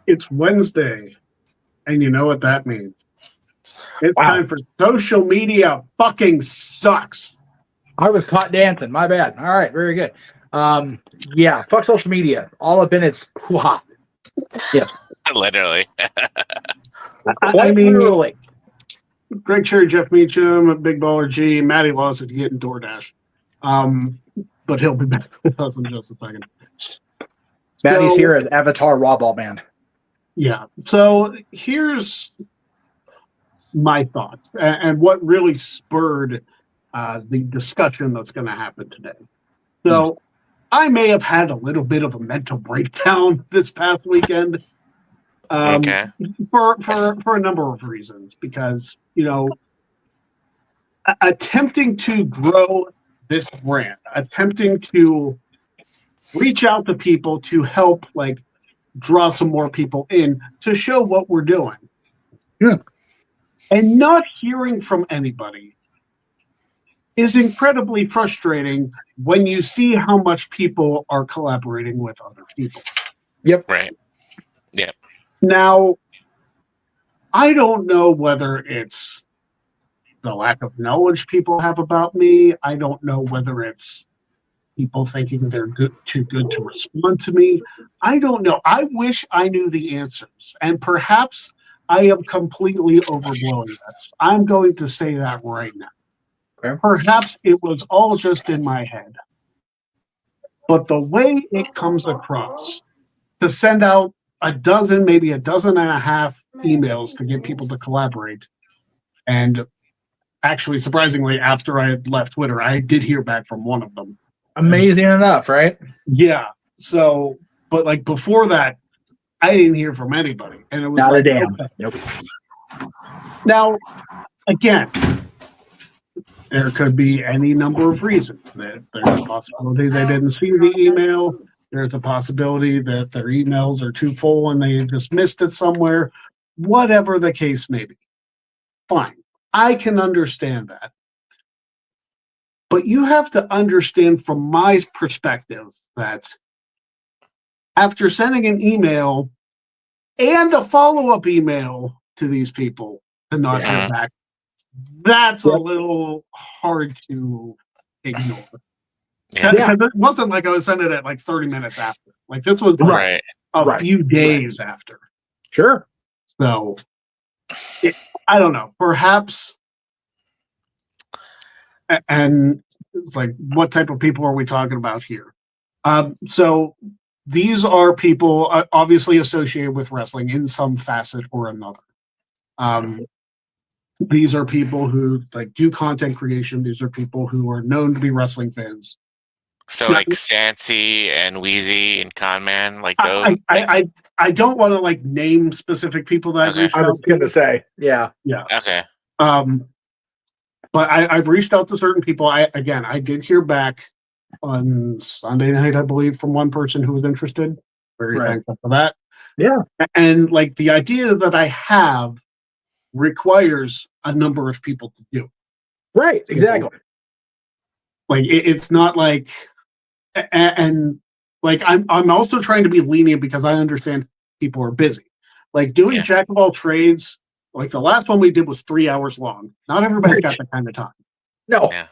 It's Wednesday, and you know what that means. It's Wow. time for social media fucking sucks. I was caught dancing. My bad. All right, very good. Yeah, fuck social media. All up in its hoo-ha. Yeah, Literally. quite mean, literally. Greg Cherry, Jeff Meacham, Big Baller G, Matty Loss if you get in DoorDash. But he'll be back with us in just a second. Maddie's here as Avatar Raw Ball Man. Yeah. So here's my thoughts and what really spurred the discussion that's going to happen today. So I may have had a little bit of a mental breakdown this past weekend Okay. for a number of reasons, because, you know, attempting to grow this brand, attempting to reach out to people to help, like, draw some more people in to show what we're doing. Yeah. And not hearing from anybody is incredibly frustrating when you see how much people are collaborating with other people. Yep. Right. Yep. Now, I don't know whether it's the lack of knowledge people have about me. I don't know whether it's people thinking they're too good to respond to me. I don't know. I wish I knew the answers. And perhaps I am completely overblowing this. I'm going to say that right now. Okay. Perhaps it was all just in my head. But the way it comes across to send out a dozen, maybe a dozen and a half emails to get people to collaborate. And actually, surprisingly, after I had left Twitter, I did hear back from one of them. Amazing enough, right? Yeah. So, but like before that, I didn't hear from anybody. And it was Not like, a damn. okay. Nope. Now, again, there could be any number of reasons. There's a possibility they didn't see the email. There's a possibility that their emails are too full and they just missed it somewhere. Whatever the case may be. Fine. I can understand that. But you have to understand from my perspective that after sending an email and a follow-up email to these people to not hear back, that's a little hard to ignore. Yeah. Because it wasn't like I was sending it like 30 minutes after. Like this was Right. a few days after. Sure. So, I don't know. Perhaps, and it's like, what type of people are we talking about here? So these are people obviously associated with wrestling in some facet or another. These are people who like do content creation. These are people who are known to be wrestling fans. So Yeah. like Sansi and Wheezy and Conman, like those. I don't want to like name specific people that I've reached I out was to. going to say, yeah. Okay. But I've reached out to certain people. I did hear back on Sunday night, I believe, from one person who was interested. Very thankful for that. Yeah. And like the idea that I have requires a number of people to do. Right. Exactly. Like it's not like, and like I'm also trying to be lenient because I understand people are busy. Like doing Jack of all trades. Like the last one we did was 3 hours long. Not everybody's got that kind of time. No. Yeah.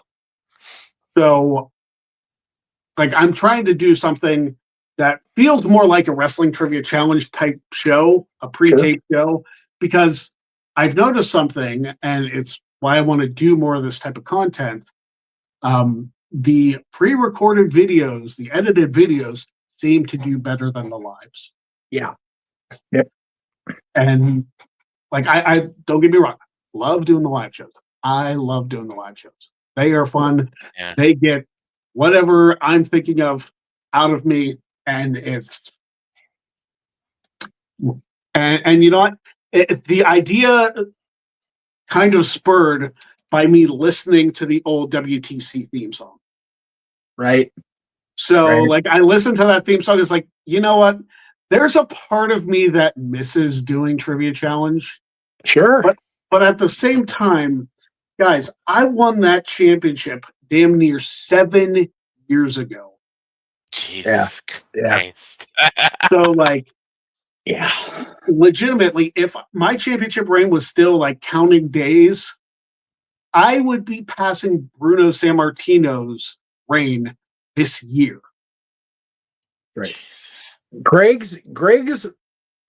So, like, I'm trying to do something that feels more like a wrestling trivia challenge type show, a pre-tape show, because I've noticed something, and it's why I want to do more of this type of content. The pre-recorded videos, the edited videos, seem to do better than the lives. Yeah. Yep. And like, I don't get me wrong, love doing the live shows. I love doing the live shows. They are fun. Yeah. They get whatever I'm thinking of out of me, and it's and you know what? The idea kind of spurred by me listening to the old WTC theme song. Right. So like I listened to that theme song. It's like, you know what? There's a part of me that misses doing Trivia Challenge. Sure. But at the same time, guys, I won that championship damn near 7 years ago. Jesus Christ. So like, Yeah. legitimately, if my championship reign was still like counting days, I would be passing Bruno Sammartino's reign this year. Right. Jesus. Greg's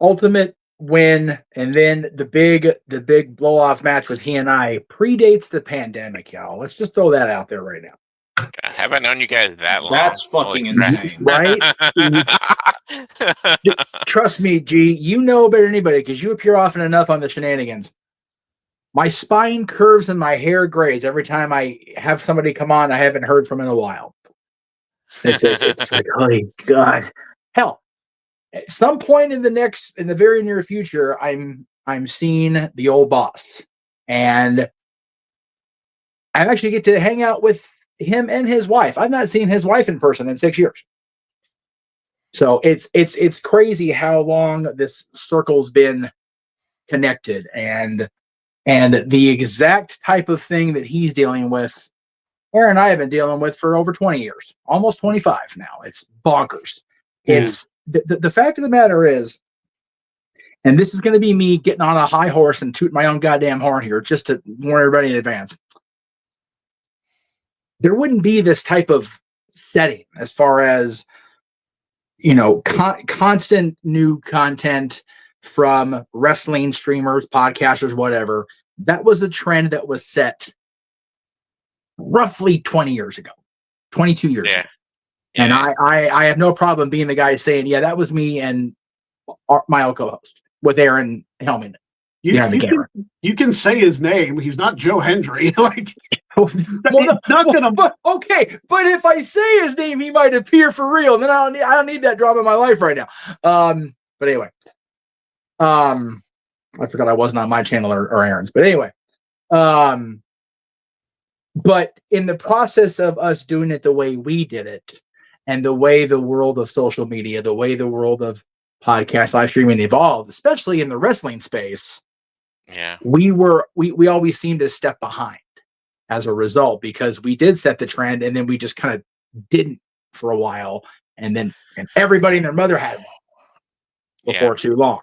ultimate win, and then the big blow off match with he and I predates the pandemic, y'all. Let's just throw that out there right now. God, have I known you guys that long? That's fucking Holy crap. insane. Right? Trust me, G, you know better than anybody because you appear often enough on the shenanigans. My spine curves and my hair grays every time I have somebody come on I haven't heard from in a while. It's like, oh God. Hell, at some point in the very near future, I'm seeing the old boss. And I actually get to hang out with him and his wife. I've not seen his wife in person in 6 years. So it's crazy how long this circle's been connected, and the exact type of thing that he's dealing with, Aaron and I have been dealing with for over 20 years, almost 25 now. It's bonkers. Yeah. It's the fact of the matter is, and this is going to be me getting on a high horse and tooting my own goddamn horn here, just to warn everybody in advance. There wouldn't be this type of setting as far as, you know, constant new content from wrestling streamers, podcasters, whatever. That was a trend that was set roughly 20 years ago, 22 years ago. And I have no problem being the guy saying, yeah, that was me and my old co-host with Aaron Hellman. You can say his name. He's not Joe Hendry. Like, but if I say his name, he might appear for real. And then I don't need that drama in my life right now. But anyway, I forgot I wasn't on my channel or Aaron's. But anyway, but in the process of us doing it the way we did it, and the way the world of social media, the way the world of podcast live streaming evolved, especially in the wrestling space, we always seemed to step behind as a result, because we did set the trend and then we just kind of didn't for a while, and everybody and their mother had one before too long.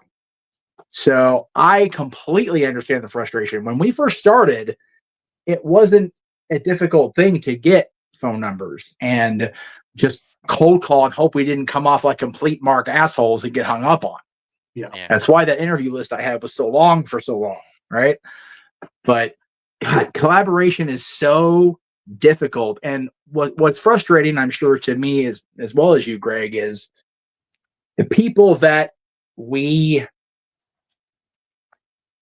So I completely understand the frustration. When we first started, it wasn't a difficult thing to get phone numbers and just cold call and hope we didn't come off like complete mark assholes and get hung up on. Yeah. That's why that interview list I had was so long for so long, right? But God, collaboration is so difficult. And what's frustrating, I'm sure, to me as well as you, Greg, is the people that we,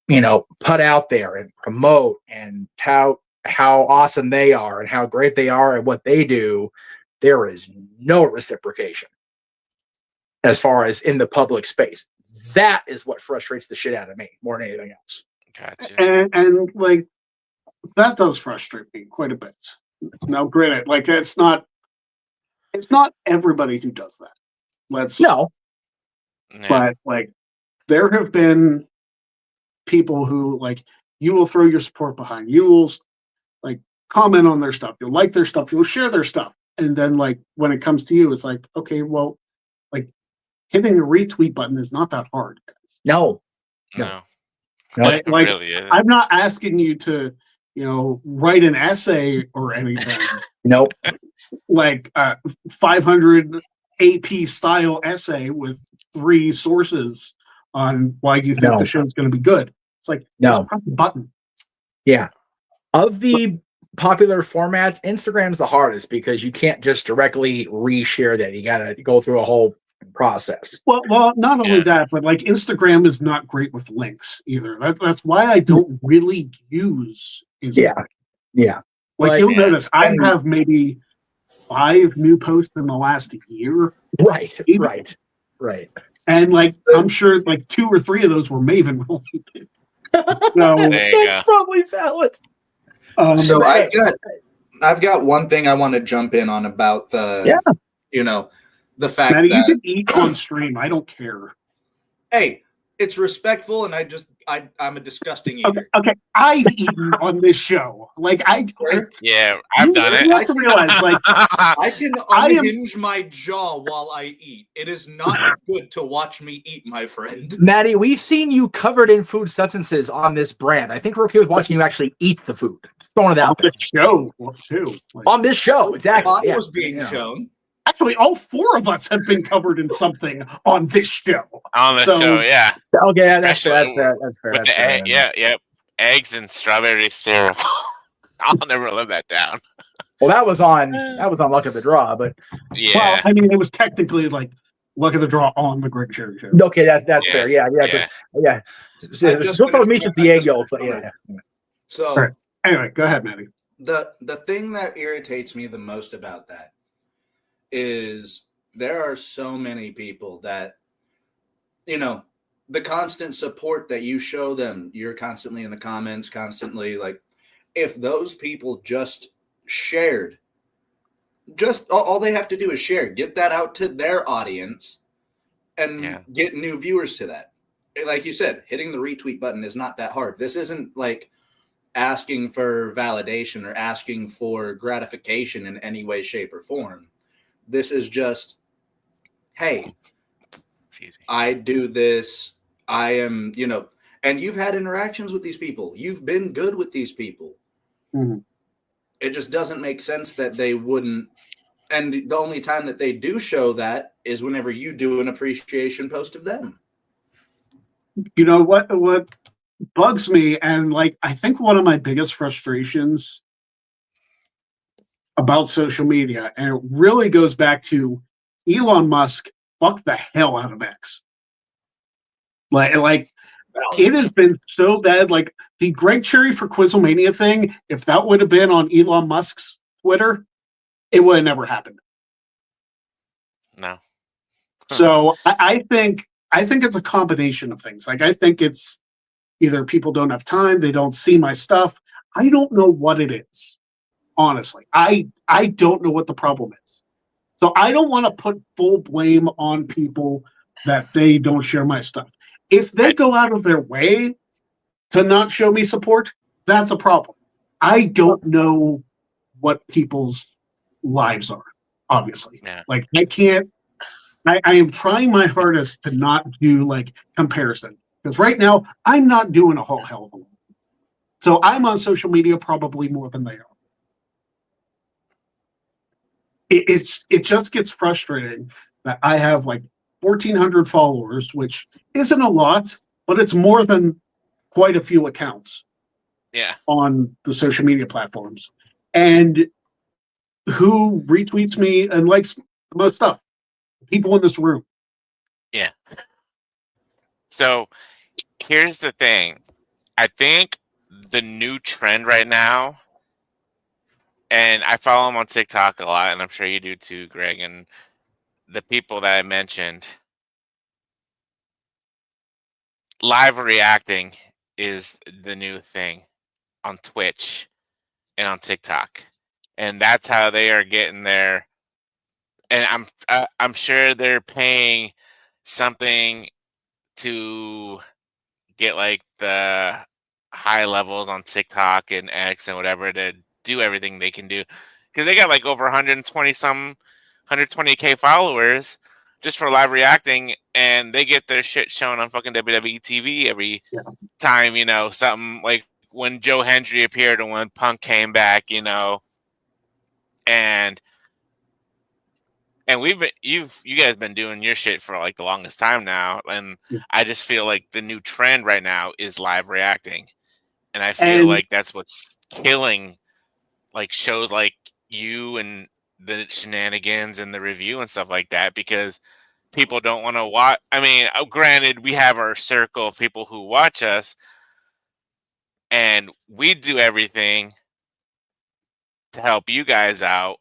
you know, put out there and promote and tout how awesome they are and how great they are at what they do. There is no reciprocation as far as in the public space. That is what frustrates the shit out of me more than anything else. Gotcha. And like, that does frustrate me quite a bit. Now, granted, like, it's not everybody who does that. No. But like, there have been people who, like, you will throw your support behind. You will like comment on their stuff. You'll like their stuff. You'll share their stuff. And then, like, when it comes to you, it's like, okay, well, like, hitting the retweet button is not that hard, guys. No. Like, It really is. I'm not asking you to, you know, write an essay or anything. Nope. Like a 500 AP style essay with 3 sources on why you think the show's going to be good. It's like, just press the button. Yeah. Of the popular formats, Instagram's the hardest because you can't just directly reshare that. You got to go through a whole process. Well, not only that, but like, Instagram is not great with links either. That's why I don't really use Instagram. Yeah. Like, you'll notice I have maybe 5 new posts in the last year. Right. And like, I'm sure like 2 or 3 of those were Maven related. So that's probably valid. So I've got one thing I want to jump in on about the, you know, the fact Maddie, that you can eat on stream. I don't care. Hey, it's respectful, and I'm a disgusting Okay, eater. okay. I've eaten on this show. Like Yeah, I've done you it. have to realize, like, I can I am- unhinge my jaw while I eat. It is not good to watch me eat, my friend. Maddie, we've seen you covered in food substances on this brand. I think we're okay with watching you actually eat the food. Just throwing it on out there. the show too. Like, On this show, exactly. Body Yeah. was being Yeah. shown. actually, all four of us have been covered in something on this show. On the So- show, yeah. Okay, that's fair. Especially That's fair. With That's the fair. eggs and strawberry syrup. I'll never live that down. Well, that was on Luck of the Draw, but Yeah. Well, I mean, it was technically like Luck of the Draw on the Greg Cherry Show. okay, that's Yeah, fair. Yeah. I just So far, finished meets with my- the I egg just yolk, but finished yeah. So All right. Anyway, go ahead, Maddie. the thing that irritates me the most about that is there are so many people that, you know, the constant support that you show them, you're constantly in the comments, constantly like, if those people just shared, just all they have to do is share, get that out to their audience and get new viewers to that. Like you said, hitting the retweet button is not that hard. This isn't like asking for validation or asking for gratification in any way, shape, or form. This is just, hey, I do this. I am, you know, and you've had interactions with these people. You've been good with these people. Mm-hmm. It just doesn't make sense that they wouldn't. And the only time that they do show that is whenever you do an appreciation post of them. You know what bugs me, and like I think one of my biggest frustrations about social media, and it really goes back to Elon Musk fucked the hell out of X. Like it has been so bad. Like the Greg Cherry for Quizlemania thing, if that would have been on Elon Musk's Twitter, it would have never happened. No. So I think it's a combination of things. Like I think it's either people don't have time, they don't see my stuff. I don't know what it is. Honestly, I don't know what the problem is. So I don't want to put full blame on people that they don't share my stuff. If they go out of their way to not show me support, that's a problem. I don't know what people's lives are, obviously. Yeah. Like I am trying my hardest to not do like comparison. Because right now I'm not doing a whole hell of a lot. So I'm on social media probably more than they are. It just gets frustrating that I have like 1,400 followers, which isn't a lot, but it's more than quite a few accounts. Yeah. On the social media platforms, and who retweets me and likes the most stuff? People in this room. Yeah. So here's the thing. I think the new trend right now, and I follow him on TikTok a lot, and I'm sure you do too, Greg, and the people that I mentioned, live reacting is the new thing on Twitch and on TikTok. And that's how they are getting their, and I'm sure they're paying something to get like the high levels on TikTok and X and whatever to do everything they can do, because they got like over 120K followers just for live reacting, and they get their shit shown on fucking WWE TV every time, you know, something like when Joe Hendry appeared and when Punk came back, you know, and you guys been doing your shit for like the longest time now, and I just feel like the new trend right now is live reacting, and I feel like that's what's killing like shows like you and the shenanigans and the review and stuff like that, because people don't want to watch. I mean, granted, we have our circle of people who watch us, and we do everything to help you guys out.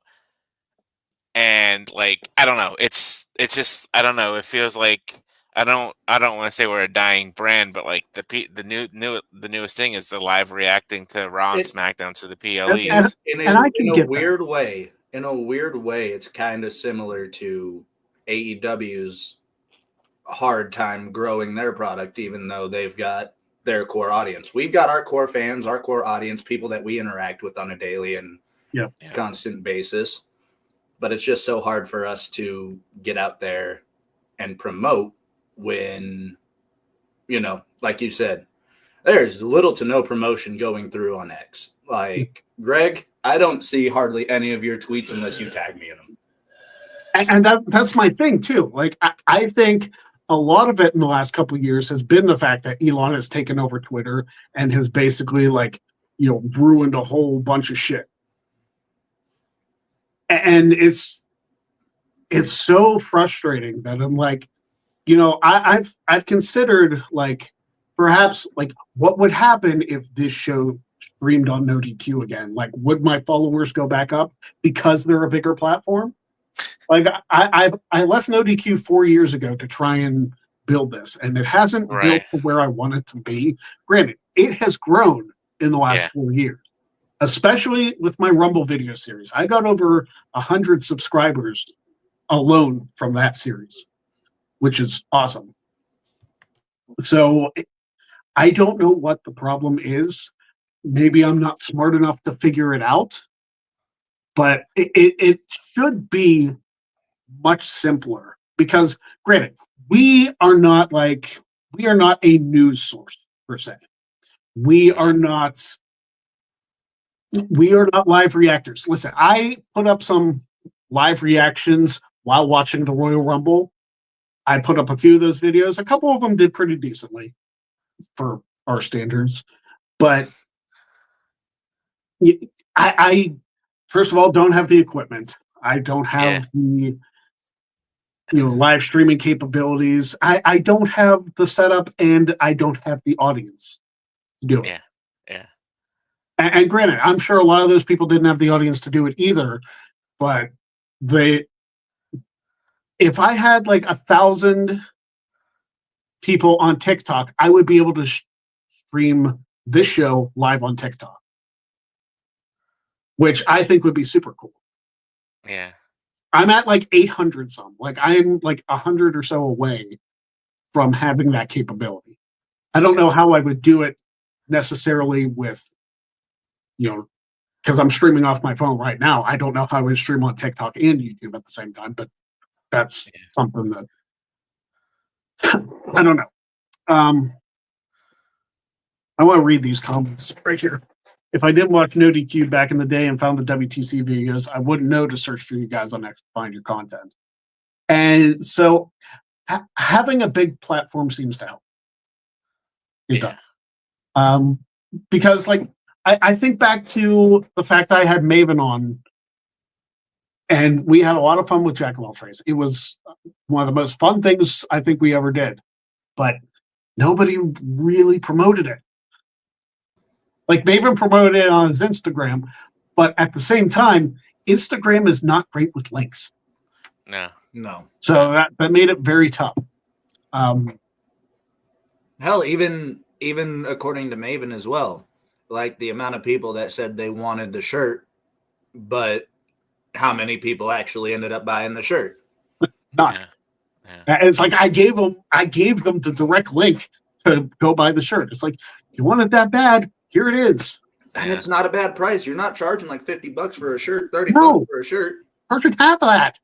And like, I don't know, it's just, I don't know. It feels like I don't want to say we're a dying brand, but like the newest thing is the live reacting to Raw and SmackDown to the PLEs. In a weird way, it's kind of similar to AEW's hard time growing their product, even though they've got their core audience. We've got our core fans, our core audience, people that we interact with on a daily and constant basis. But it's just so hard for us to get out there and promote when, like you said, there's little to no promotion going through on X. Like, Greg, I don't see hardly any of your tweets unless you tag me in them. And that's my thing too. Like, I think a lot of it in the last couple of years has been the fact that Elon has taken over Twitter and has basically ruined a whole bunch of shit. And it's so frustrating that I'm like, I've considered perhaps what would happen if this show streamed on NoDQ again? Like, would my followers go back up because they're a bigger platform? Like, I left NoDQ 4 years ago to try and build this, and it hasn't built to where I want it to be. Granted, it has grown in the last 4 years, especially with my Rumble video series. I got over 100 subscribers alone from that series, which is awesome. So I don't know what the problem is. Maybe I'm not smart enough to figure it out, but it should be much simpler because, granted, we are not a news source per se. We are not live reactors. Listen, I put up some live reactions while watching the Royal Rumble. I put up a few of those videos. A couple of them did pretty decently for our standards, but I first of all don't have the equipment. I don't have the live streaming capabilities. I don't have the setup, and I don't have the audience to do it. Yeah. And granted, I'm sure a lot of those people didn't have the audience to do it either, but if I had 1,000 people on TikTok, I would be able to stream this show live on TikTok, which I think would be super cool. Yeah. I'm at 800 some. I'm 100 or so away from having that capability. I don't know how I would do it necessarily with, because I'm streaming off my phone right now. I don't know how I would stream on TikTok and YouTube at the same time, but that's something that I don't know. I want to read these comments right here. If I didn't watch NoDQ back in the day and found the WTC videos, I wouldn't know to search for you guys on X to find your content. And so having a big platform seems to help. It does. Because I think back to the fact that I had Maven on, and we had a lot of fun with Jack of All Trades. It was one of the most fun things I think we ever did, but nobody really promoted it. Maven promoted it on his Instagram, but at the same time, Instagram is not great with links. No. So that made it very tough. Hell, even according to Maven as well, the amount of people that said they wanted the shirt, but how many people actually ended up buying the shirt? None. Yeah. It's I gave them the direct link to go buy the shirt. It's you want it that bad, here it is. And it's not a bad price. You're not charging $50 for a shirt, $30 for a shirt. Perfect half of that.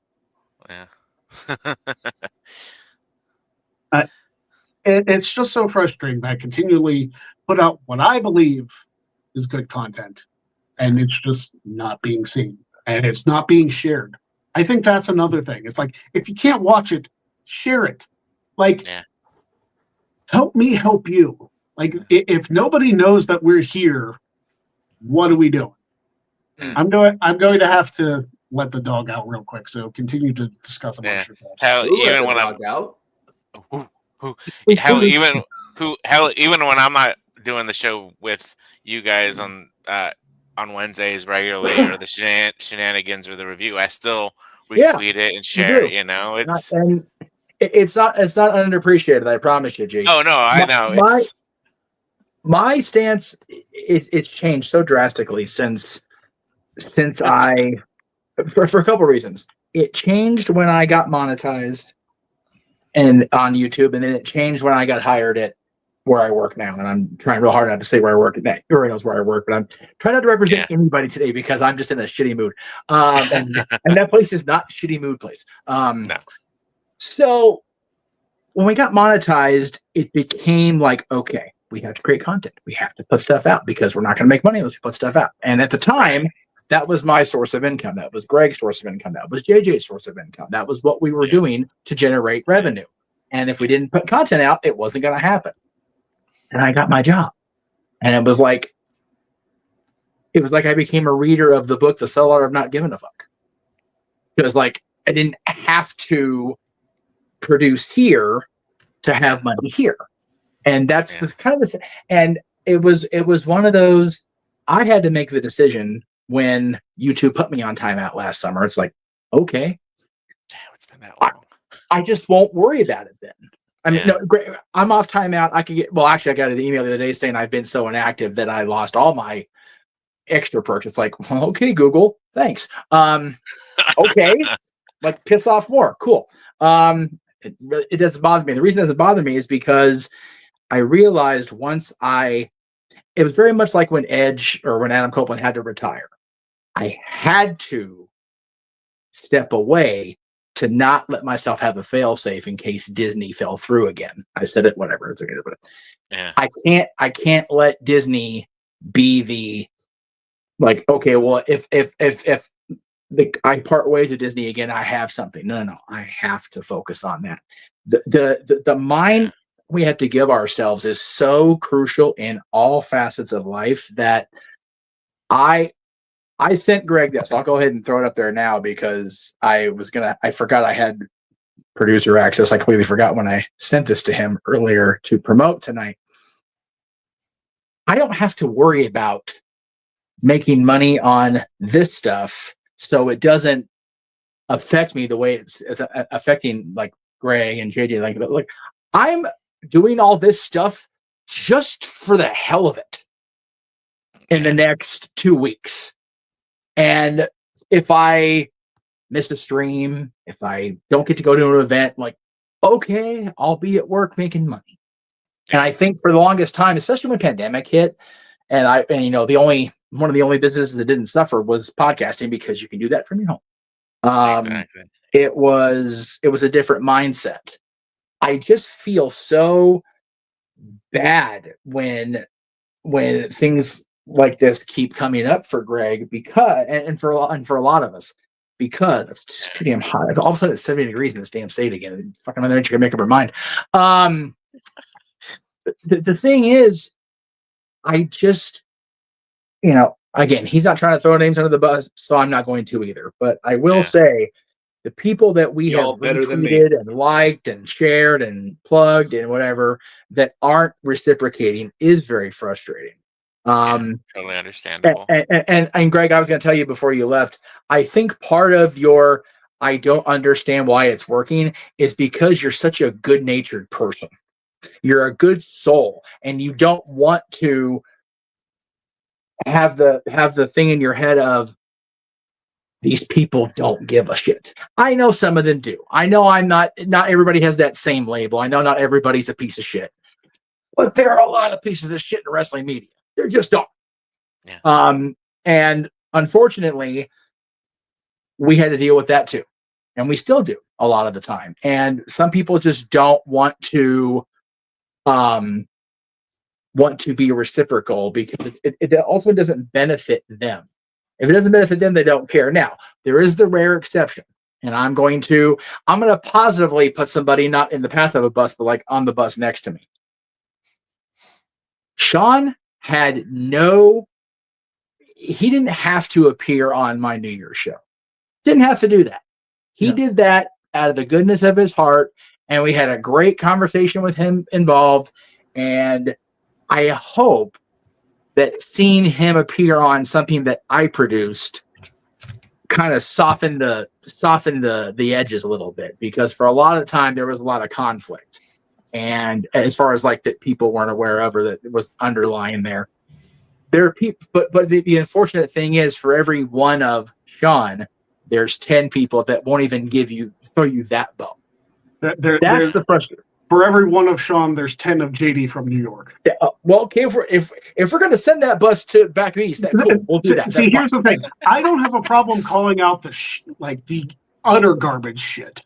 Yeah. It's just so frustrating that I continually put out what I believe is good content, and it's just not being seen, and it's not being shared. I think that's another thing. It's if you can't watch it, share it. Help me help you. If nobody knows that we're here, what are we doing? I'm going to have to let the dog out real quick. So continue to discuss amongst yourselves. Even when I'm not doing the show with you guys on Wednesdays regularly, or the shenanigans or the review, I still retweet it and share it. It's not underappreciated. I promise you, G. Oh no, I know. My stance, it's changed so drastically since I, for a couple of reasons. It changed when I got monetized and on YouTube, and then it changed when I got hired at where I work now, and I'm trying real hard not to say where I work today. Everybody knows where I work, but I'm trying not to represent anybody today because I'm just in a shitty mood. And that place is not a shitty mood place. No. So when we got monetized, it became like, okay, we have to create content. We have to put stuff out because we're not going to make money unless we put stuff out. And at the time, that was my source of income. That was Greg's source of income. That was JJ's source of income. That was what we were doing to generate revenue. And if we didn't put content out, it wasn't going to happen. And I got my job. And it was like I became a reader of the book, The Subtle of Not Giving a Fuck. It was like I didn't have to produce here to have money here. And that's this kind of this. And it was one of those, I had to make the decision when YouTube put me on timeout last summer. It's like, okay. Damn, it's been that long. I just won't worry about it then. I mean, no, great. I'm off timeout. I can get, well, actually, I got an email the other day saying I've been so inactive that I lost all my extra perks. It's like, well, okay, Google, thanks. Okay, like piss off more. Cool. It doesn't bother me. The reason it doesn't bother me is because I realized it was very much like when Edge or when Adam Copeland had to retire. I had to step away to not let myself have a fail safe in case Disney fell through again. I said it, whatever. It's okay. But Yeah. I can't let Disney be the like, okay, well, if I part ways with Disney again, I have something. No. I have to focus on that. The mind we have to give ourselves is so crucial in all facets of life that I sent Greg this. I'll go ahead and throw it up there now because I forgot I had producer access. I completely forgot when I sent this to him earlier to promote tonight. I don't have to worry about making money on this stuff so it doesn't affect me the way it's affecting like Greg and JJ. Like I'm doing all this stuff just for the hell of it in the next 2 weeks. And if I miss a stream, if I don't get to go to an event, like, okay, I'll be at work making money. And I think for the longest time, especially when pandemic hit, one of the only businesses that didn't suffer was podcasting because you can do that from your home. Exactly. It was a different mindset. I just feel so bad when things like this keep coming up for Greg because and for a lot of us because it's just pretty damn hot. All of a sudden it's 70 degrees in this damn state again. Fucking Mother Nature can make up her mind. The thing is, I just, again, he's not trying to throw names under the bus, so I'm not going to either. But I will say, the people that we have retweeted and liked and shared and plugged and whatever that aren't reciprocating is very frustrating. Totally understandable. And Greg, I was going to tell you before you left, I think part of your I don't understand why it's working is because you're such a good-natured person. You're a good soul, and you don't want to have the thing in your head of these people don't give a shit. I know some of them do. I know not everybody has that same label. I know not everybody's a piece of shit, but there are a lot of pieces of shit in wrestling media. There just don't. Yeah. And unfortunately, we had to deal with that too, and we still do a lot of the time. And some people just don't want to be reciprocal because it also doesn't benefit them. If it doesn't benefit them, they don't care. Now, there is the rare exception, and I'm going to positively put somebody not in the path of a bus, but like on the bus next to me. Sean he didn't have to appear on my New Year's show. Didn't have to do that. He did that out of the goodness of his heart, and we had a great conversation with him involved, and I hope that seeing him appear on something that I produced kind of softened the edges a little bit, because for a lot of the time there was a lot of conflict, and as far as like that people weren't aware of or that it was underlying there are people, but the unfortunate thing is for every one of Sean, there's 10 people that won't even throw you that bone. That's the frustrating. For every one of Sean, there's 10 of JD from New York. Well, okay, if we're going to send that bus back east, that, cool, we'll do that. See, That's here's fine. the thing. I don't have a problem calling out the utter garbage shit.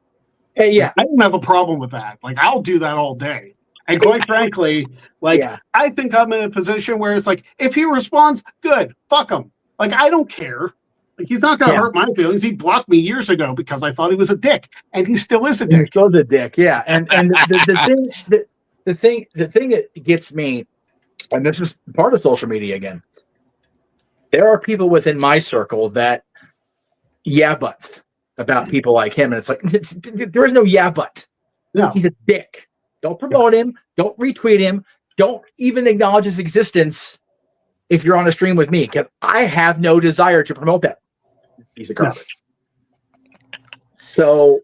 Hey, yeah. I don't have a problem with that. Like, I'll do that all day. And quite frankly, like, Yeah. I think I'm in a position where it's like, if he responds, good, fuck him. Like, I don't care. Like, he's not going to Yeah. hurt my feelings. He blocked me years ago because I thought he was a dick, and he still is a He dick. still the dick, yeah. And the thing that gets me, and this is part of social media again. There are people within my circle that buts about people like him, and it's like there is no but. No. He's a dick. Don't promote him. Don't retweet him. Don't even acknowledge his existence if you're on a stream with me, because I have no desire to promote that piece of garbage. So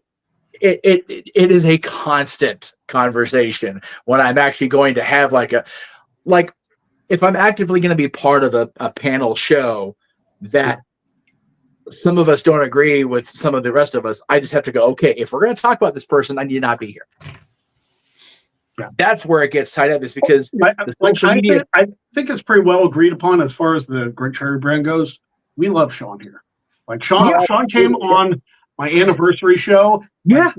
it is a constant conversation when I'm actually going to have like if I'm actively going to be part of a panel show that some of us don't agree with some of the rest of us, I just have to go, okay, if we're going to talk about this person, I need to not be here. Yeah. That's where it gets tied up, is because the social I media. think it's pretty well agreed upon as far as the Greg Cherry brand goes. We love Sean here. Like, Sean came on my anniversary show. Yeah.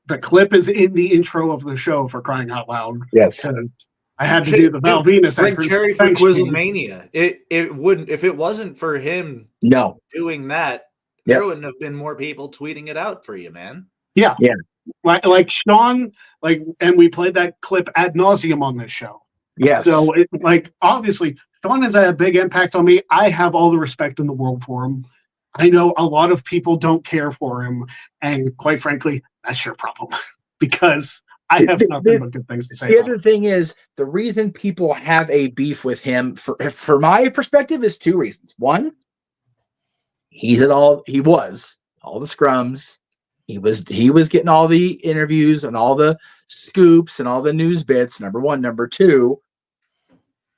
The clip is in the intro of the show, for crying out loud. Yes. I had to do the Val Venus. Greg Cherry for Thanks, Steve. Quizlemania. It wouldn't, if it wasn't for him No. doing that, Yep. there wouldn't have been more people tweeting it out for you, man. Yeah. Yeah. Like Sean, and we played that clip ad nauseum on this show. Yes. So, obviously, Sean has had a big impact on me. I have all the respect in the world for him. I know a lot of people don't care for him, and quite frankly, that's your problem because I have nothing but good things to say. The other thing is, the reason people have a beef with him, for my perspective, is two reasons. One, he was all the scrums. He was getting all the interviews and all the scoops and all the news bits. Number one. Number two,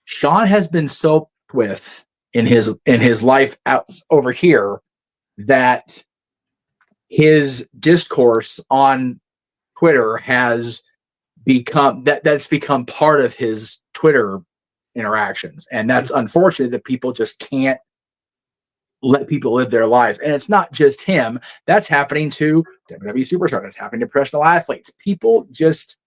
Sean has been soaked with in his life out over here that his discourse on Twitter has become that's become part of his Twitter interactions, and that's unfortunate that people just can't let people live their lives. And it's not just him. That's happening to WWE superstars. That's happening to professional athletes. People just,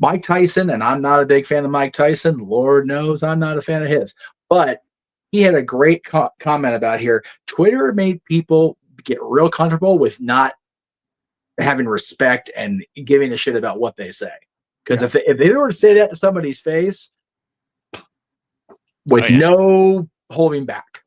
Mike Tyson, and I'm not a big fan of Mike Tyson. Lord knows I'm not a fan of his. But he had a great comment about here. Twitter made people get real comfortable with not having respect and giving a shit about what they say. Because if they were to say that to somebody's face with no holding back.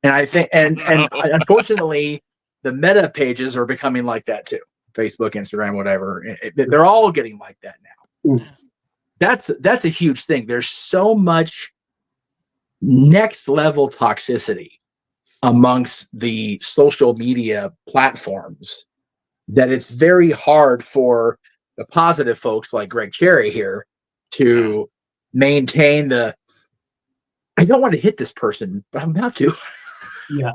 And I think, and unfortunately, the meta pages are becoming like that too. Facebook, Instagram, whatever. They're all getting like that now. That's a huge thing. There's so much next level toxicity amongst the social media platforms that it's very hard for the positive folks like Greg Cherry here to maintain the, I don't want to hit this person, but I'm about to. Yeah.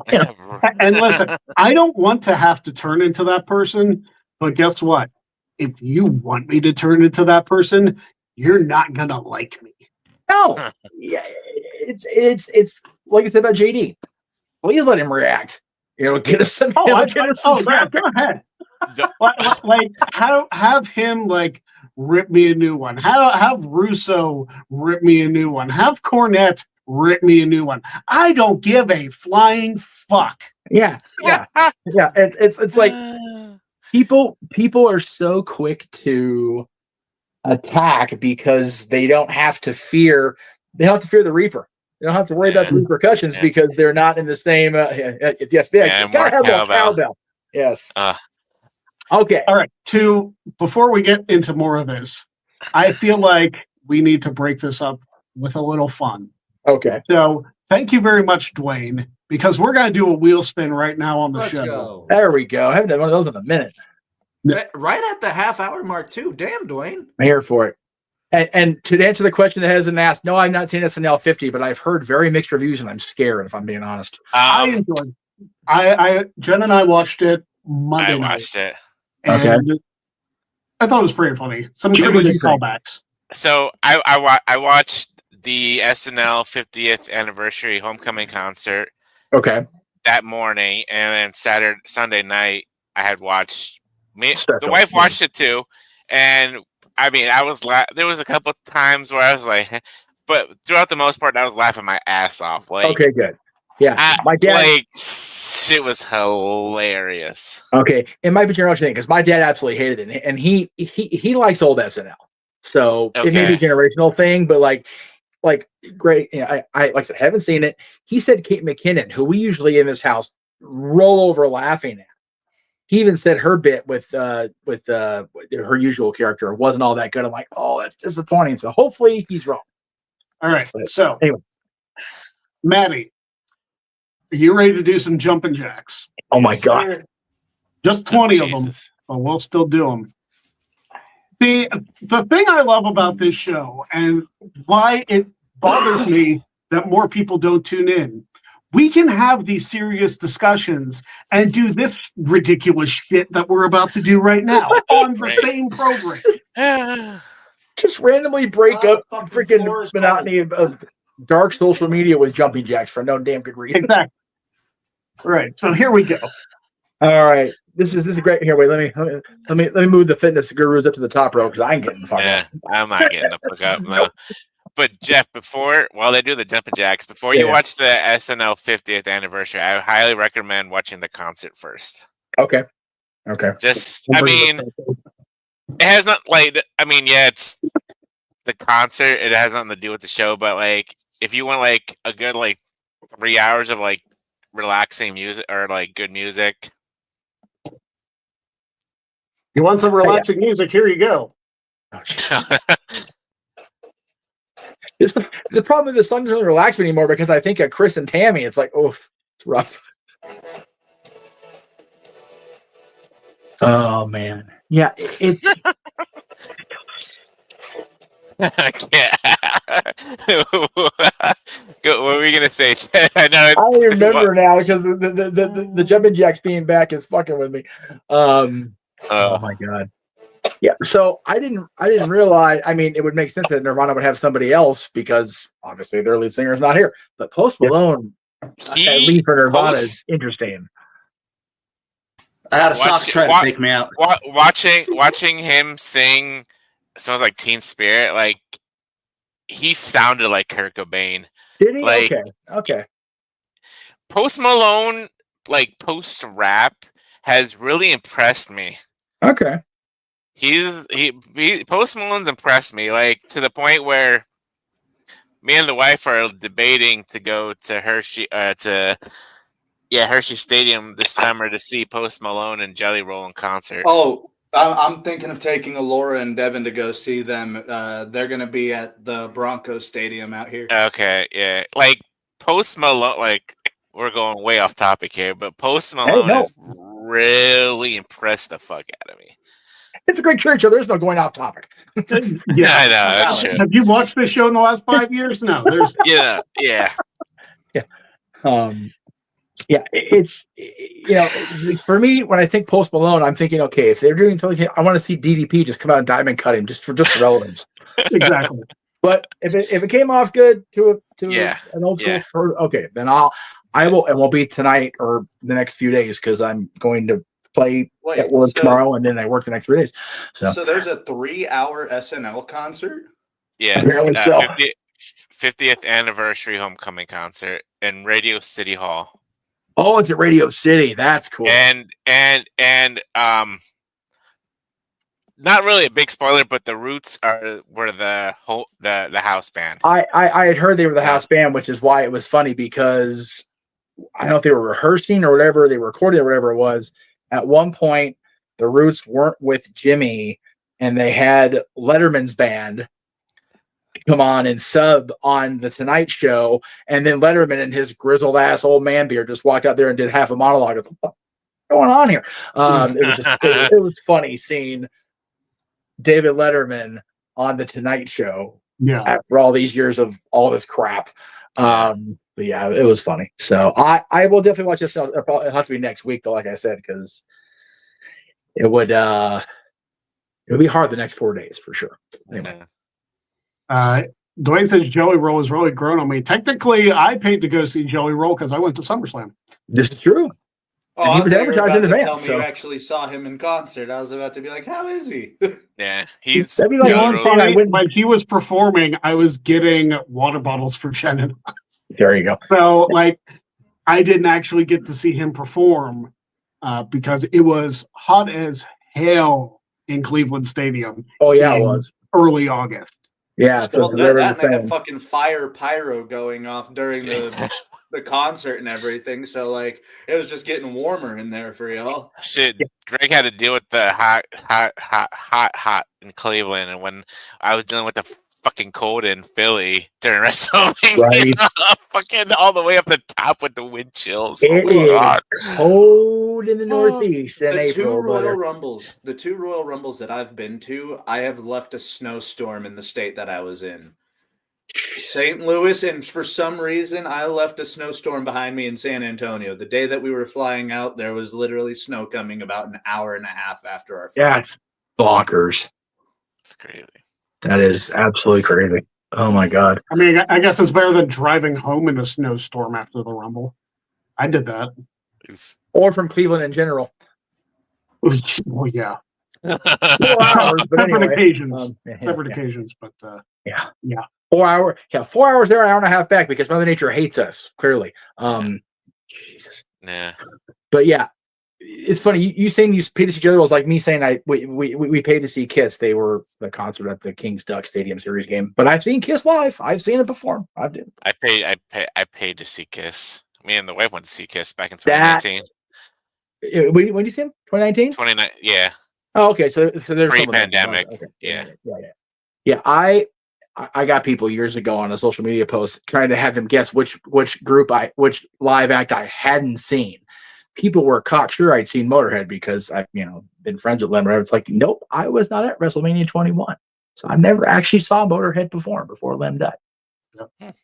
And listen, I don't want to have to turn into that person, but guess what? If you want me to turn into that person, you're not gonna like me. No. Yeah, it's like I said about JD. Please let him react. Get us some. Get us some yeah, go ahead. Have him rip me a new one. Have Russo rip me a new one. Have Cornette rip me a new one. I don't give a flying fuck. Yeah. It's like people are so quick to attack because they don't have to fear. They don't have to fear the Reaper. They don't have to worry about the repercussions because they're not in the same. Yes, gotta have that cowbell. Yes. Okay. All right. Before we get into more of this, I feel like we need to break this up with a little fun. Okay. So thank you very much, Dwayne, because we're going to do a wheel spin right now on the show. Go. There we go. I haven't done one of those in a minute. Right at the half-hour mark, too. Damn, Dwayne. I'm here for it. And to answer the question that hasn't asked, no, I've not seen SNL 50, but I've heard very mixed reviews, and I'm scared, if I'm being honest. I enjoyed it. Jen and I watched it Monday night. I watched it. And I thought it was pretty funny. Some Jimmy pretty good was great. callbacks. So I watched the SNL 50th anniversary homecoming concert Okay. that morning, and then Sunday night I had watched. The Special, wife yeah. watched it too, and I mean I was there was a couple times where I was like, but throughout the most part I was laughing my ass off. Like, Okay, good. Yeah, my dad. like shit was hilarious. Okay, it might be generational thing because my dad absolutely hated it, and he likes old SNL, so it may be a Okay. generational thing. But like great, you know, I like I said, haven't seen it. He said Kate McKinnon, who we usually in this house roll over laughing at. He even said her bit with her usual character wasn't all that good. I'm like, oh, that's disappointing. So hopefully he's wrong. All right. But So, anyway. Maddie, are you ready to do some jumping jacks? Oh my god. Sure. Just 20 of them, Jesus. but we'll still do them. The thing I love about this show and why it bothers me that more people don't tune in, we can have these serious discussions and do this ridiculous shit that we're about to do right now on the Right. same program. Just randomly break Oh, up the fucking freaking floor is monotony of dark social media with jumping jacks for no damn good reason. Exactly. Right. So here we go. All right, this is great. Here, wait, let me move the fitness gurus up to the top row because I ain't getting the fuck Yeah, up. I'm not getting the fuck up. No. But Jeff, while they do the jumping jacks, before you Yeah. watch the SNL 50th anniversary, I highly recommend watching the concert first. Okay. Just, I mean, it has not yeah, it's the concert. It has nothing to do with the show, but like, if you want like a good 3 hours of like relaxing music or like good music, You want some relaxing music? Here you go. Oh, jeez. The problem with this song doesn't relax me anymore because I think of Chris and Tammy. It's like, oof, it's rough. Oh man, yeah, it's I can't. What were we gonna say? I know. I remember now because the jumping jacks being back is fucking with me. Oh my god. Yeah, so I didn't realize. I mean, it would make sense that Nirvana would have somebody else because obviously their lead singer is not here. But Post Malone, at least for Nirvana, is interesting. I had a sock try to take me out. Watching him sing "Smells Like Teen Spirit," like he sounded like Kurt Cobain. Did he? Like, Okay. Post Malone, like post rap, has really impressed me. Okay. Post Malone's impressed me, like to the point where me and the wife are debating to go to Hershey Stadium this summer to see Post Malone and Jelly Roll in concert. Oh, I'm thinking of taking Alora and Devin to go see them. They're going to be at the Broncos Stadium out here. Okay, yeah, like Post Malone, like we're going way off topic here, but Post Malone has really impressed the fuck out of me. It's a great church, so there's no going off topic. Yeah, I know. That's true. Have you watched this show in the last 5 years? No. There's Yeah. It's for me when I think Post Malone, I'm thinking, okay, if they're doing something, I want to see DDP just come out and diamond cut him just for relevance. exactly. But if it came off good to an old school, okay, then I will, and will be tonight or the next few days because I'm going to play at work tomorrow and then I work the next 3 days. So there's a 3-hour SNL concert. Yeah, apparently so. 50th anniversary homecoming concert in Radio City Hall. Oh, it's at Radio City. That's cool. And not really a big spoiler, but the Roots were the house band. I had heard they were the house band, which is why it was funny because I don't know if they were rehearsing or whatever, they were recording or whatever it was. At one point, the Roots weren't with Jimmy, and they had Letterman's band come on and sub on the Tonight Show, and then Letterman and his grizzled ass old man beard just walked out there and did half a monologue of what's going on here. It was funny seeing David Letterman on the Tonight Show after all these years of all this crap. But yeah, it was funny. So I will definitely watch this. It'll have to be next week, though, like I said, because it would It'll be hard the next 4 days for sure. Anyway. Yeah. Dwayne says Joey Roll has really grown on me. Technically, I paid to go see Joey Roll because I went to SummerSlam. This is true. Oh, And he I was thought you were advertised in about to advance, tell me so- you actually saw him in concert. I was about to be like, how is he? Yeah, he's That'd be like Joey one Rogan. saying I wouldn't. When he was performing, I was getting water bottles for Shannon. There you go. So, like, I didn't actually get to see him perform because it was hot as hell in Cleveland Stadium Oh yeah, it in was. early August. Yeah, So so Well, whatever that the and they had saying. fucking fire pyro going off during the concert and everything. So like it was just getting warmer in there for y'all. Shit, Greg had to deal with the hot in Cleveland, and when I was dealing with the fucking cold in Philly during WrestleMania, Right. fucking all the way up the top with the wind chills. It Oh my is God. cold in the Northeast in The two April. Royal But Rumbles that I've been to, I have left a snowstorm in the state that I was in. St. Louis, and for some reason, I left a snowstorm behind me in San Antonio. The day that we were flying out, there was literally snow coming about an hour and a half after our flight. yeah, it's bonkers. It's crazy. That is absolutely crazy. Oh my God. I mean, I guess it's better than driving home in a snowstorm after the Rumble. I did that. Oof. Or from Cleveland in general. Well, yeah. 4 hours, but Separate anyway. occasions. Yeah, Separate yeah. occasions, but Yeah. Yeah. 4 hour. Yeah, 4 hours there, an hour and a half back because Mother Nature hates us, clearly. Jesus. Yeah. But yeah, it's funny. You saying you paid to see Joey was like me saying we paid to see Kiss. They were the concert at the Kings Duck Stadium Series game. But I've seen Kiss live. I've seen it perform. I did. I paid to see Kiss. Me and the wife went to see Kiss back in That- 2019. When did you see him? 2019? 29. Yeah. Oh, okay. So there's some of that. Pre-pandemic, Okay. yeah. Yeah. I got people years ago on a social media post trying to have them guess which which live act I hadn't seen. People were cocksure I'd seen Motorhead because I've been friends with Lem. It's like, nope, I was not at WrestleMania 21, so I never actually saw Motorhead perform before Lem died. Yep.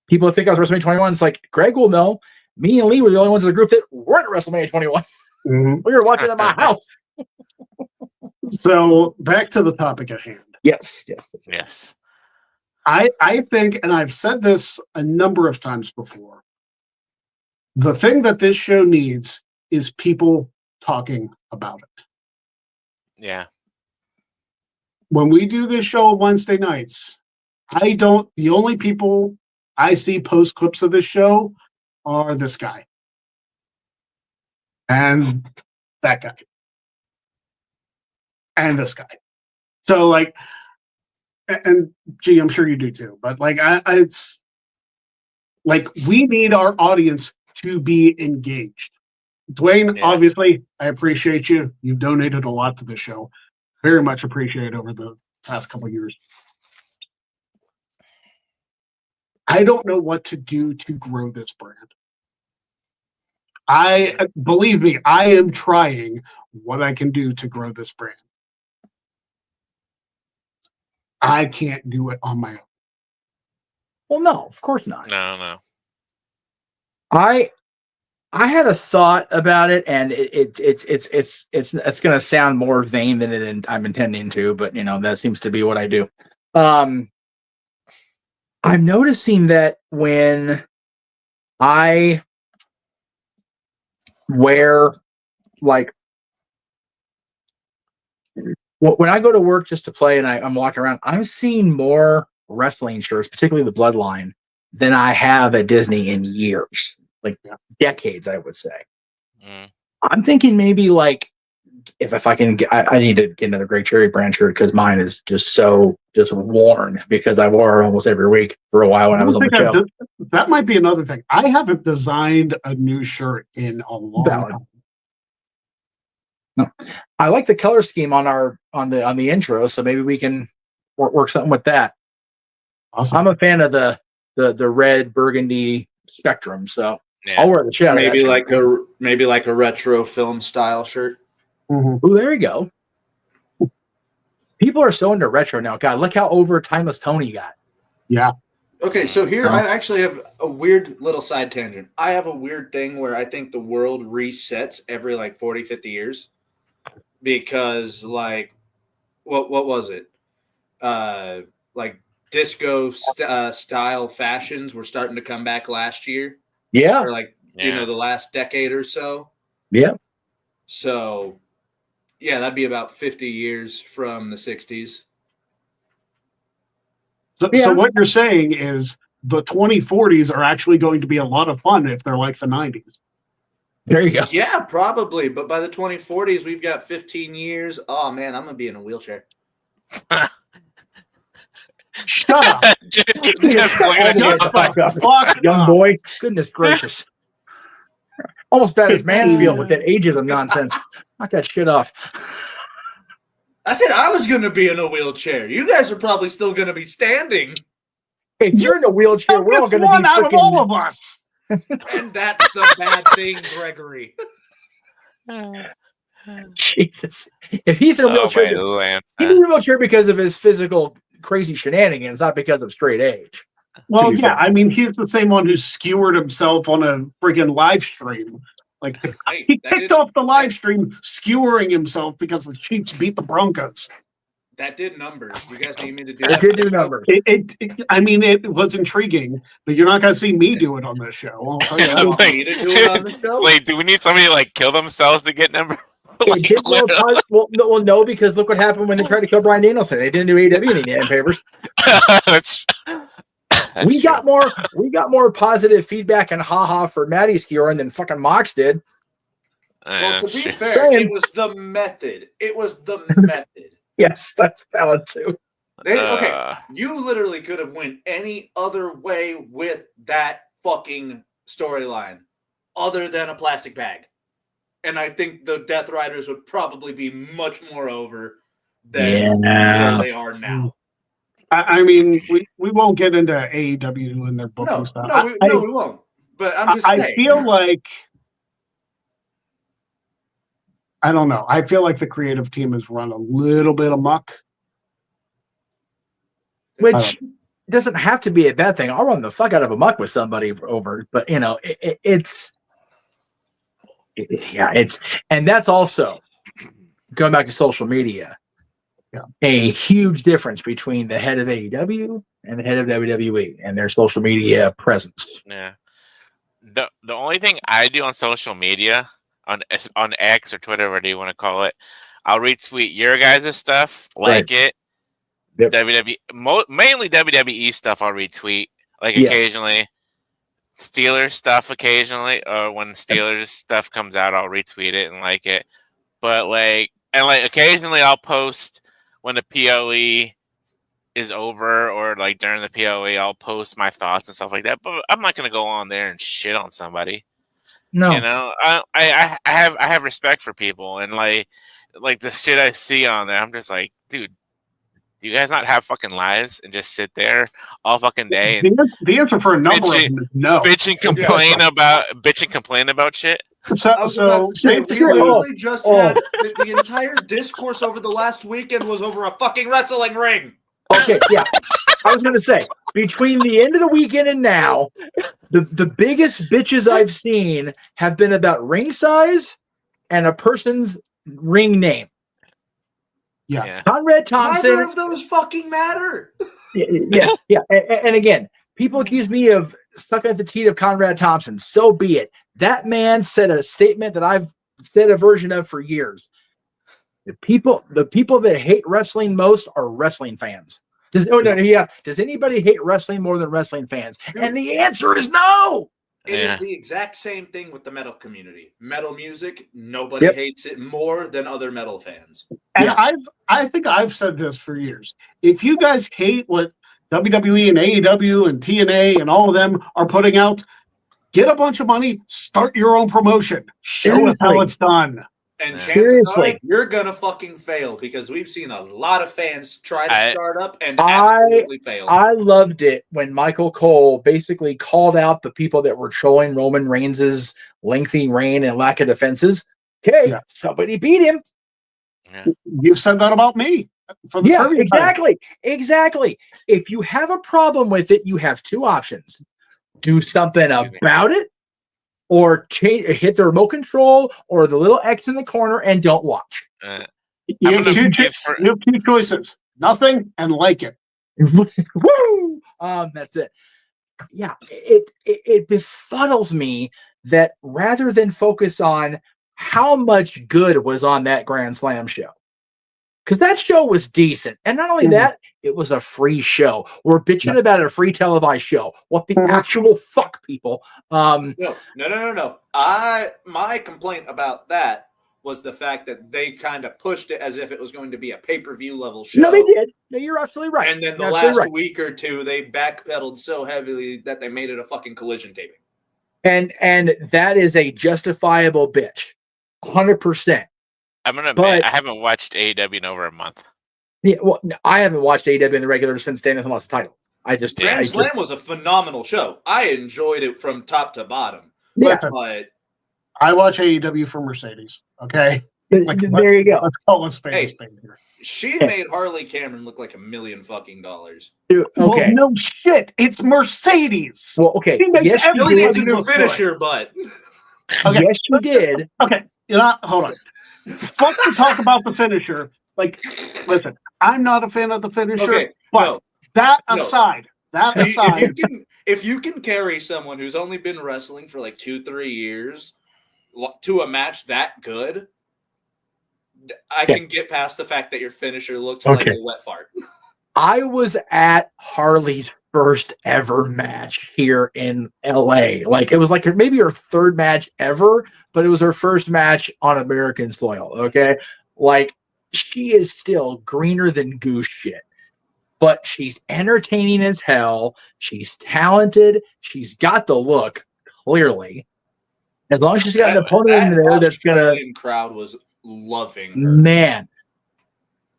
People that think I was WrestleMania 21, it's like Greg will know. Me and Lee were the only ones in the group that weren't at WrestleMania 21. Mhm. We were watching at my house. So back to the topic at hand. Yes. Yes. I think, and I've said this a number of times before, the thing that this show needs is people talking about it. Yeah. When we do this show on Wednesday nights, the only people I see post clips of this show are this guy and that guy and this guy. So like, and gee, I'm sure you do too, but like, it's like we need our audience to be engaged. Dwayne, Yeah. obviously, I appreciate you. You've donated a lot to the show. Very much appreciated over the past couple of years. I don't know what to do to grow this brand. Believe me, I am trying what I can do to grow this brand. I can't do it on my own. Well, no, of course not. No. I had a thought about it, and it's going to sound more vain than I'm intending to, but that seems to be what I do. I'm noticing that when I wear when I go to work just to play and I'm walking around, I'm seeing more wrestling shirts, particularly the Bloodline, than I have at Disney in years, decades, I would say. Mm. I'm thinking maybe if I can get, I need to get another Great Cherry brand shirt because mine is just worn because I wore it almost every week for a while when I was on the show. That might be another thing. I haven't designed a new shirt in a long Valid. time. No. I like the color scheme on the intro, so maybe we can work something with that. Awesome. I'm a fan of the red burgundy spectrum, so Yeah. I'll wear the shit out of Maybe that. like a retro film style shirt. Mhm. Oh, there you go. People are so into retro now. God, look how over Timeless Tony got. Yeah. Okay, so here I actually have a weird little side tangent. I have a weird thing where I think the world resets every 40, 50 years because what was it? Like disco style fashions were starting to come back last year, Yeah. or like the last decade or so. Yeah. So, yeah, that'd be about 50 years from the 60s. So what you're saying is the 2040s are actually going to be a lot of fun if they're like the 90s. There you go. Yeah, probably. But by the 2040s, we've got 15 years. Oh, man, I'm going to be in a wheelchair. Shut up. Young boy. Goodness gracious. Almost bad as Mansfield with that ageism nonsense. Knock that shit off. I said I was going to be in a wheelchair. You guys are probably still going to be standing. If you're in a wheelchair, we're all going to be out of all of us. And that's the bad thing, Gregory. Jesus. If he's in a wheelchair, he's in a wheelchair because of his physical crazy shenanigans, not because of straight age. Well, yeah, I mean, he's the same one who skewered himself on a friggin' live stream. Like, he kicked off the live stream skewering himself because the Chiefs beat the Broncos. That did numbers. You guys need me to do that? It did do numbers. I mean, it was intriguing, but you're not going to see me do it on this show. I'll tell you that. Me to do it on the show? Wait, do we need somebody to like kill themselves to get numbers? No, because look what happened when they tried to kill Bryan Danielson. They didn't do AEW any damn favors. We got more positive feedback and haha for Matty Skjoren than fucking Mox did. Well, to be fair, it was the method. It was the method. Yes, that's valid too. Okay, you literally could have went any other way with that fucking storyline other than a plastic bag. And I think the Death Riders would probably be much more over than where they are now. I mean, we won't get into AEW and their booking stuff. No, we won't. But I'm just saying. I feel like, I don't know. I feel like the creative team has run a little bit amok. Which doesn't have to be a bad thing. I'll run the fuck out of amok with somebody over, but it's and that's also going back to social media. Yeah. A huge difference between the head of AEW and the head of WWE and their social media presence. Yeah. The only thing I do on social media, on X or Twitter, whatever you want to call it, I'll retweet your guys' stuff, like it. Yep. Mainly WWE stuff I'll retweet, occasionally. Steelers stuff occasionally, or when Steelers stuff comes out, I'll retweet it and like it. But occasionally I'll post when the POE is over, or during the POE, I'll post my thoughts and stuff like that. But I'm not gonna go on there and shit on somebody. No, I have respect for people, and like the shit I see on there, I'm just like, dude, do you guys not have fucking lives and just sit there all fucking day? And the answer for a number of them is no. Bitch and complain about shit. We literally just had the entire discourse over the last weekend was over a fucking wrestling ring. Okay, yeah. I was going to say, between the end of the weekend and now, the biggest bitches I've seen have been about ring size and a person's ring name. Yeah. Conrad Thompson. Neither of those fucking matter. Yeah. And again, people accuse me of sucking at the teat of Conrad Thompson. So be it. That man said a statement that I've said a version of for years. The people that hate wrestling most are wrestling fans. Does anybody hate wrestling more than wrestling fans? And the answer is no. It is the exact same thing with the metal community. Metal music, nobody hates it more than other metal fans. And I think I've said this for years. If you guys hate what WWE and AEW and TNA and all of them are putting out, get a bunch of money, start your own promotion. Show us how it's done. And chances are you're gonna fucking fail, because we've seen a lot of fans try to start up and absolutely fail. I loved it when Michael Cole basically called out the people that were trolling Roman Reigns' lengthy reign and lack of defenses. Okay, somebody beat him. Yeah. You've said that about me. For the exactly. If you have a problem with it, you have two options: do something about it, or hit the remote control or the little X in the corner and don't watch. You I'm have, gonna two, breathe for- you have two choices: nothing and like it. Woo! That's it. Yeah, it befuddles me that rather than focus on how much good was on that Grand Slam show, because that show was decent, and not only Mhm. that, it was a free show. We're bitching about a free televised show. What the Mhm. actual fuck, people? No. My complaint about that was the fact that they kind of pushed it as if it was going to be a pay-per-view level show. No, they did. No, you're absolutely right. And then the You're last absolutely right. week or two, they backpedaled so heavily that they made it a fucking collision taping. And that is a justifiable bitch, 100%. I'm gonna admit, But- I haven't watched AEW in over a month. Yeah, well, I haven't watched AEW in the regular since Danielson lost the title. I just Yeah. Grand I Slam just, was a phenomenal show. I enjoyed it from top to bottom. yeah. Listen, But I watch AEW for Mercedes. Okay, like, There you go. let's call a spade a Hey. spade here. she made Harley Cameron look like $1 million fucking dollars. Dude, okay. Well, no shit. It's Mercedes. Well, okay. She makes Yes, you She only did. needs a new look good. finisher, but Okay. Yes, you did. Okay, you know, hold on. Fuck to talk about the finisher. Like, listen, I'm not a fan of the finisher. okay, but no. that No. aside, If you can carry someone who's only been wrestling for like 2-3 years to a match that good, I can get past the fact that your finisher looks like Okay. a wet fart. I was at Harley's first ever match here in LA. Like, it was like maybe her third match ever, but it was her first match on American soil. Okay. Like, she is still greener than goose shit, but she's entertaining as hell. She's talented. She's got the look, clearly. As long as she's got an opponent in there that's going to. Australian crowd was loving her. Man,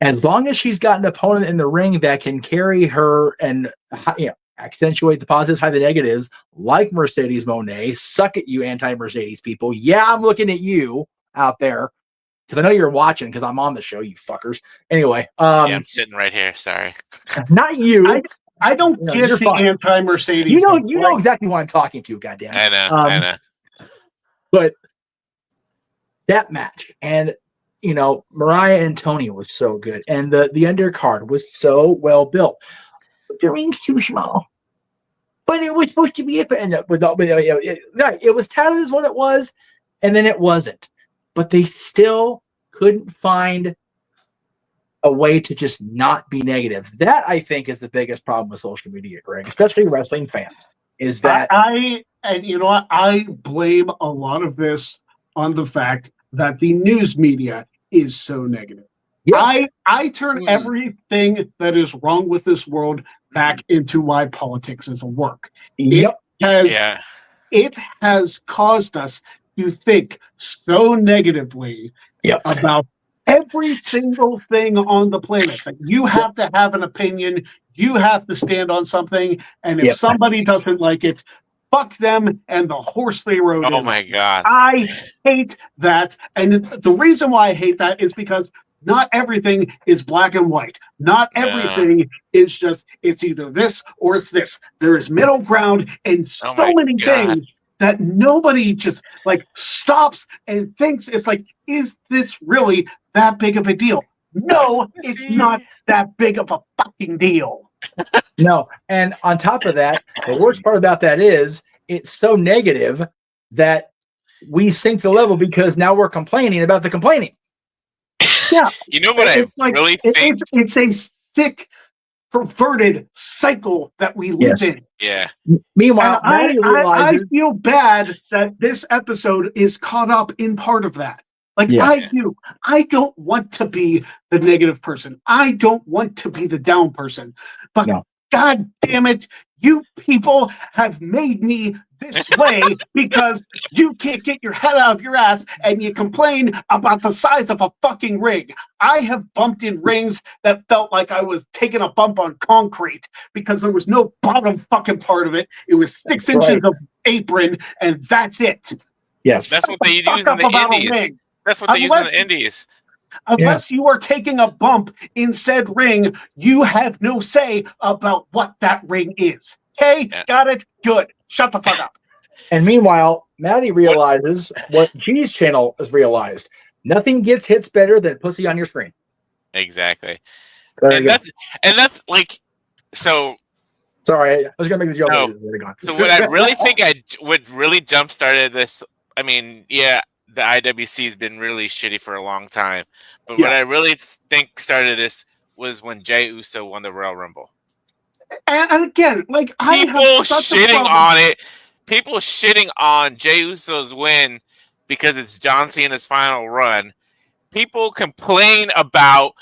as long as she's got an opponent in the ring that can carry her and accentuate the positives, hide the negatives, like Mercedes Moné. Suck at you, anti-Mercedes people. Yeah, I'm looking at you out there because I know you're watching because I'm on the show, you fuckers. Anyway, Yeah, I'm sitting right here. Sorry. not you. I don't No, get you're the fine. anti-Mercedes. You know thing. exactly who I'm talking to. Goddamn. I know. I know. But that match, and Mariah and Tony was so good, and the undercard was so well built. But the ring's too small. But it was supposed to be it was touted as what it was, and then it wasn't. But they still couldn't find a way to just not be negative. That, I think, is the biggest problem with social media, Greg, especially wrestling fans. Is that and you know what? I blame a lot of this on the fact that the news media is so negative. yes, I turn everything that is wrong with this world back into why politics is a work. yep, Yeah. It has caused us to think so negatively Yep. about every single thing on the planet. That you have to have an opinion, you have to stand on something, and if Yep. somebody doesn't like it, fuck them and the horse they rode Oh in. my god. I hate that. And the reason why I hate that is because not everything is black and white. Not everything is just, it's either this or it's this. There is middle ground and Oh so my many God. things that nobody just like stops and thinks it's like, is this really that big of a deal? No, it's not that big of a fucking deal. no. And on top of that, the worst part about that is it's so negative that we sink the level because now we're complaining about the complaining. You know what I It's like- really think? It's a sick, perverted cycle that we live Yes. in. Yeah. Meanwhile, And Maddie I realizes feel bad that this episode is caught up in part of that. Like, Yes. I do. I don't want to be the negative person. I don't want to be the down person. But No. God damn it, you people have made me this way because you can't get your head out of your ass and you complain about the size of a fucking ring. I have bumped in rings that felt like I was taking a bump on concrete because there was no bottom fucking part of it. It was 6 That's inches of apron and that's it. yes. That's what they use Fuck in up the about a indies. ring. That's what they use in the indies. Unless you are taking a bump in said ring, you have no say about what that ring is. Okay? Yeah. Got it? Good. Shut the fuck up. And meanwhile, Maddie realizes what G's channel has realized. Nothing gets hits better than pussy on your screen. Exactly. So there you go. And that's like, so Sorry, I was gonna make the joke. No. but it's gone. So what I really think would really jump started this. I mean, yeah, the IWC has been really shitty for a long time, but what Yeah. I really think started this was when Jey Uso won the Royal Rumble. And again, like I People have such a shitting problem- on it. People shitting on Jey Uso's win because it's John Cena's final run. People complain about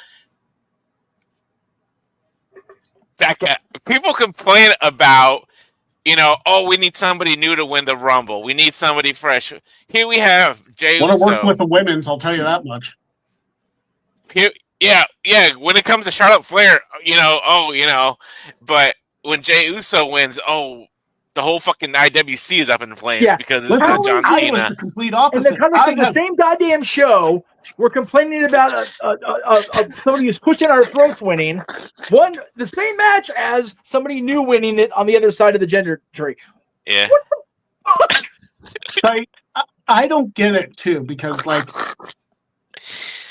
people complain about, oh, we need somebody new to win the Rumble. We need somebody fresh. Here we have Jey Want to work Uso. with the women's? I'll tell you that much. Here, yeah. When it comes to Charlotte Flair, but when Jey Uso wins, the whole fucking IWC is up in flames because it's not John I was Cena. the complete In opposite. the context of the same goddamn show, we're complaining about somebody who's pushing our throats winning. The same match as somebody new winning it on the other side of the gender tree. Yeah. Like, I don't get it too, because like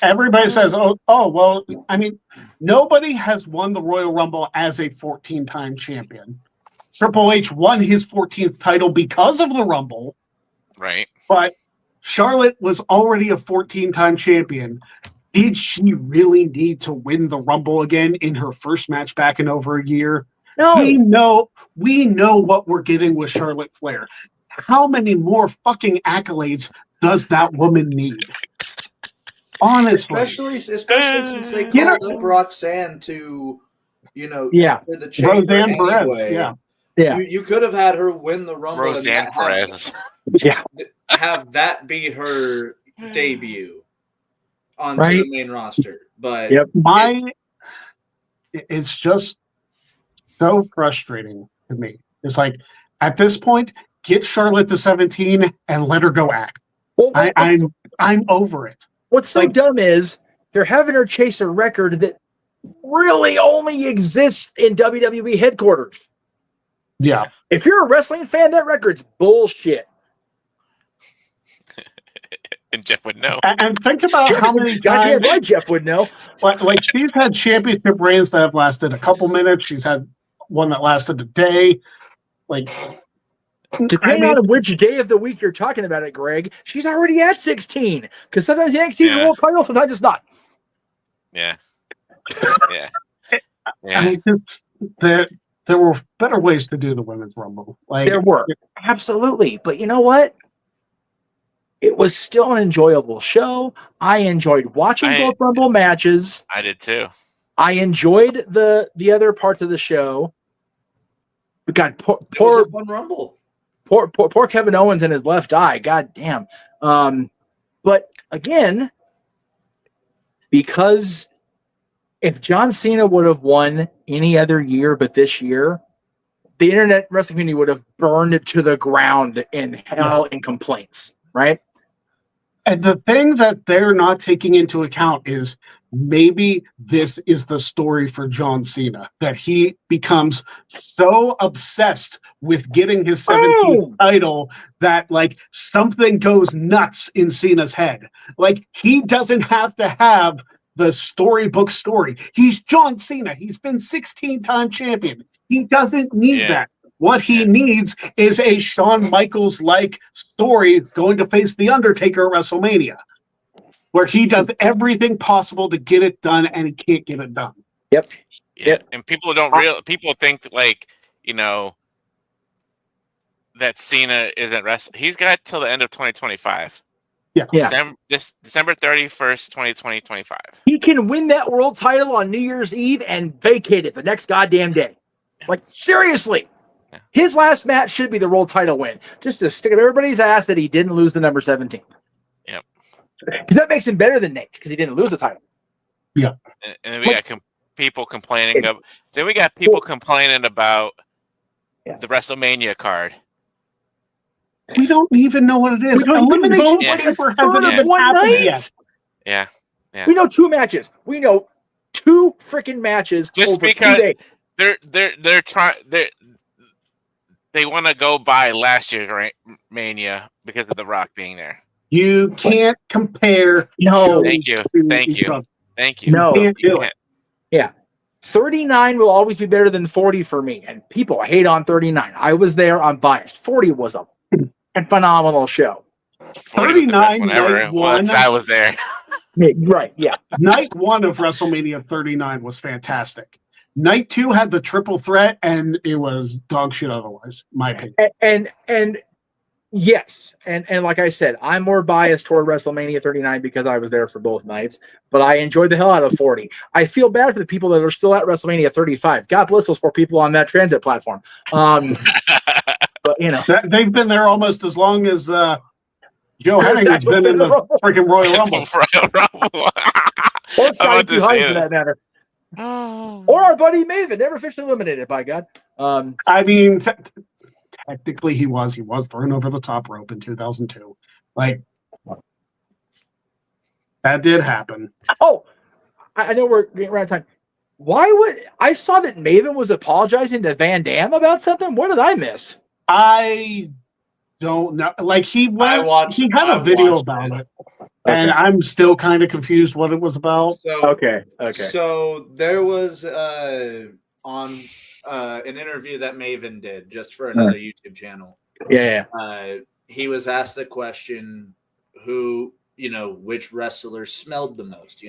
everybody says, well, I mean, nobody has won the Royal Rumble as a 14-time champion. Triple H won his 14th title because of the Rumble, Right. but Charlotte was already a 14-time champion. Did she really need to win the Rumble again in her first match back in over a year? No. We know what we're getting with Charlotte Flair. How many more fucking accolades does that woman need? Honestly. Especially since they You know- called up Roxanne to, Yeah. to the chamber Roseanne Perez, anyway. yeah. Yeah. You could have had her win the Rumble Roseanne and Perez. Yeah. have that be her debut onto Right. the main roster. But Yep. It's just so frustrating to me. It's like, at this point, get Charlotte to 17 and let her go act. Well, I'm over it. what's so like- dumb is they're having her chase a record that really only exists in WWE headquarters. Yeah. If you're a wrestling fan, that record's bullshit. And Jeff would know. And think about how many Goddamn times, right, Jeff would know. like she's had championship reigns that have lasted a couple minutes. She's had one that lasted a day. Like, Depending on which day of the week you're talking about it, Greg, she's already at 16. Because sometimes NXT's a world title, sometimes it's not. Yeah. Yeah. I Yeah. mean, there were better ways to do the women's rumble. Like, There were. Absolutely. But you know what? It was still an enjoyable show. I enjoyed watching both Rumble matches. I did too. I enjoyed the other parts of the show. We got it was a fun Rumble. poor Kevin Owens in his left eye. God damn. But again, because if John Cena would have won any other year but this year, the internet wrestling community would have burned it to the ground in hell in complaints, right? and the thing that they're not taking into account is maybe this is the story for John Cena, that he becomes so obsessed with getting his 17th title that like something goes nuts in Cena's head. Like, he doesn't have to have the storybook story. He's John Cena. He's been 16-time champion. He doesn't need that. What he needs is a Shawn Michaels-like story going to face The Undertaker at WrestleMania, where he does everything possible to get it done, and he can't get it done. Yep. Yeah. And people don't people think like, that Cena isn't wrestling. He's got till the end of 2025. Yeah. December 31st, 2025. He can win that world title on New Year's Eve and vacate it the next goddamn day. Like, seriously. Yeah. His last match should be the world title win. Just to stick up everybody's ass that he didn't lose the number 17. Yep. Because that makes him better than Nate, because he didn't lose the title. And then we got people complaining. Then we got people complaining about the WrestleMania card. We don't even know what it is. Elimination Chamber hasn't even happened yet. Yeah. We know 2 matches. We know 2 freaking matches Just over because 2 days. they're trying they want to go by last year's Mania because of The Rock being there. You can't compare. No. Thank you. shows to Thank each you. other. Thank you. No. Can't do it. 39 will always be better than 40 for me. And people hate on 39. I was there. I'm biased. 40 was a phenomenal show. 40 was the best one 39 ever. night one. Once I was there. Right. Yeah. Night 1 of WrestleMania 39 was fantastic. Night 2 had the triple threat, and it was dog shit otherwise, in my opinion. And yes. And like I said, I'm more biased toward WrestleMania 39 because I was there for both nights, but I enjoyed the hell out of 40. I feel bad for the people that are still at WrestleMania 35. God bless those poor people on that transit platform. But you know, They've been there almost as long as Joe Henning has been in the freaking Royal Rumble. Royal Rumble. Or Scotty about to Too High say for that. that matter. Or our buddy Maven, never officially eliminated, by God. I mean, technically he was thrown over the top rope in 2002. Like, that did happen. Oh, I know we're getting around time. Why would I saw that Maven was apologizing to Van Dam about something? What did I miss? I don't know. Like, he had I a video watched about it. it. And I'm still kind of confused what it was about. So Okay. So there was on an interview that Maven did just for another YouTube channel. Yeah. He was asked the question, which wrestler smelled the most,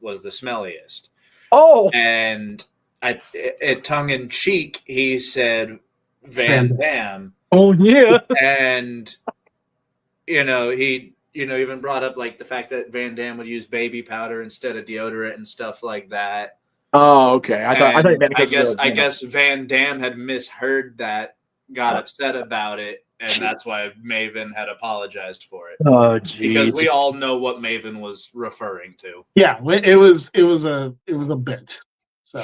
was the smelliest. Oh, And tongue in cheek, he said Van Dam. oh yeah. And, he even brought up like the fact that Van Dam would use baby powder instead of deodorant and stuff like that. Oh, okay. I thought you meant I guess Van Dam had misheard that, got upset about it, and that's why Maven had apologized for it. Oh, Because we jeez. all know what Maven was referring to. Yeah, it was a bit. So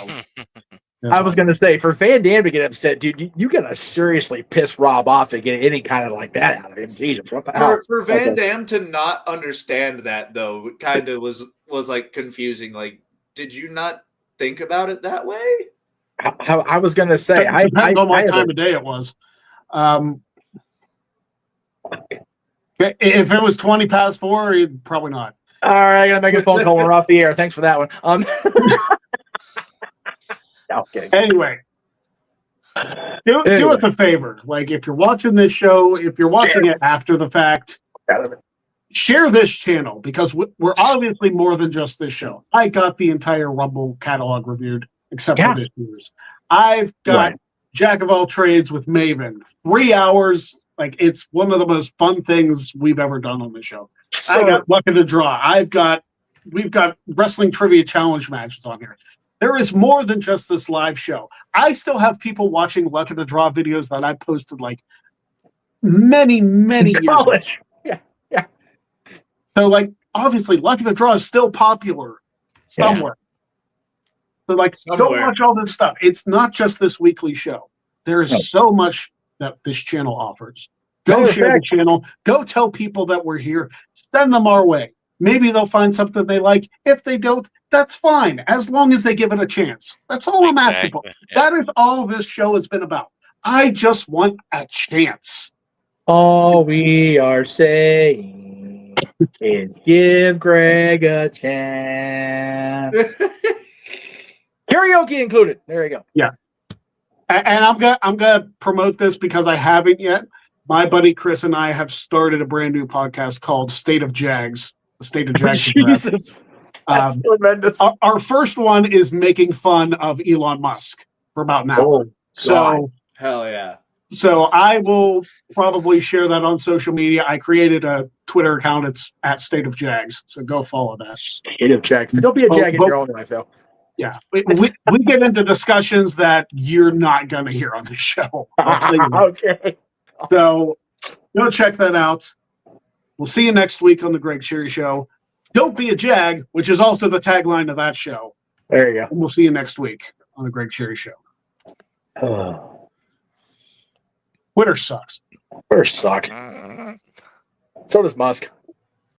I was gonna say for Van Dam to get upset, dude, you gotta seriously piss Rob off to get any kind of like that out of him. Jesus, what the hell? For Van Dam to not understand that though, kind of was like confusing. Like, did you not think about it that way? I was gonna say, depends on what time of day it was. If it was 20 past 4, probably not. All right, I gotta make a phone call. We're off the air. Thanks for that one. Okay. Anyway, do us a favor. Like, if you're watching this show, if you're watching it after the fact, share this channel because we're obviously more than just this show. I got the entire Rumble catalog reviewed, except for this year's. I've got Jack of all trades with Maven. 3 hours. Like, it's one of the most fun things we've ever done on the show. I got Luck of the Draw. We've got wrestling trivia challenge matches on here. There is more than just this live show. I still have people watching Luck of the Draw videos that I posted like many years ago. Yeah. So, like, obviously, Luck of the Draw is still popular somewhere. So, like, go watch all this stuff. It's not just this weekly show. There is so much that this channel offers. Go share the channel. Go tell people that we're here. Send them our way. Maybe they'll find something they like. If they don't, that's fine, as long as they give it a chance. That's all I'm asking for. That is all this show has been about. I just want a chance. All we are saying is give Greg a chance. Karaoke included. There you go. Yeah. And I'm gonna promote this because I haven't yet. My buddy Chris and I have started a brand new podcast called State of Jags. The State of Jags. Jesus. That's tremendous. Our first one is making fun of Elon Musk for about an hour. So hell yeah. So I will probably share that on social media. I created a Twitter account. It's at State of Jags. So go follow that. State of Jags. Don't be a jag in your own life, though. Yeah. We get into discussions that you're not going to hear on the show. Okay. So go check that out. We'll see you next week on the Greg Cherry Show. Don't be a jag, which is also the tagline of that show. There you go. And we'll see you next week on the Greg Cherry Show. Twitter sucks. Twitter sucks. So does Musk.